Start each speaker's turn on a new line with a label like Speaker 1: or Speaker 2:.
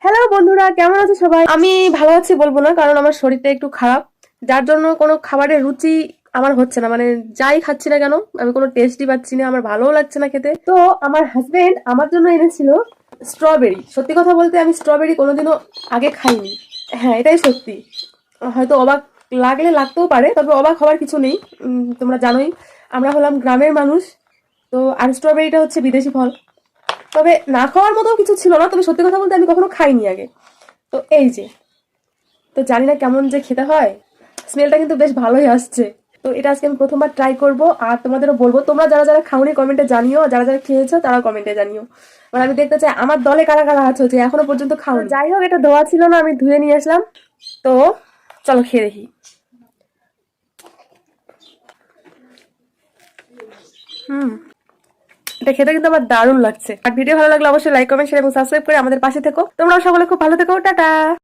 Speaker 1: Hello বন্ধুরা, কেমন আছো সবাই? আমি ভালো আছি বলবো না, কারণ আমার শরীরটা একটু খারাপ, যার জন্য কোনো খাবারের রুচি আমার হচ্ছে না। মানে যাই খাচ্ছি না কেন, আমি কোনো টেস্টই পাচ্ছি না, আমার ভালোও লাগছে না খেতে। তো আমার হাজবেন্ড আমার জন্য এনেছিল স্ট্রবেরি। সত্যি কথা বলতে আমি স্ট্রবেরি কোনোদিনও আগে খাইনি। হ্যাঁ, এটাই সত্যি। হয়তো অবাক লাগতেও পারে, তবে অবাক হওয়ার কিছু নেই। তোমরা জানোই আমরা হলাম গ্রামের মানুষ। তো আর স্ট্রবেরিটা হচ্ছে বিদেশি ফল। তবে না খাওয়ার মতো কিছু ছিল না, তবে সত্যি কথা বলতে আমি কখনো খাইনি আগে। তো এই যে, তো জানি না কেমন যে খেতে হয়। স্মেলটা কিন্তু বেশ ভালোই আসছে। তো এটা আজকে আমি প্রথমবার ট্রাই করব, আর তোমাদেরও বলবো। তোমরা যারা যারা খাওনি কমেন্টে জানিও, আর যারা যারা খেয়েছো তারা কমেন্টে জানিও। মানে আমি দেখতে চাই আমার দলে কারা কারা আছো যে এখনো পর্যন্ত খাও। যাই হোক, এটা ধোয়া ছিল না, আমি ধুয়ে নিয়ে আসলাম। তো চলো খেয়ে দেখি। হুম, এটা খেতে কিন্তু আমার দারুণ লাগছে। আর ভিডিও ভালো লাগলে অবশ্যই লাইক কমেন্ট শেয়ার এবং সাবস্ক্রাইব করে আমাদের পাশে থেকো। তোমরাও সকলে খুব ভালো থেকো। টাটা।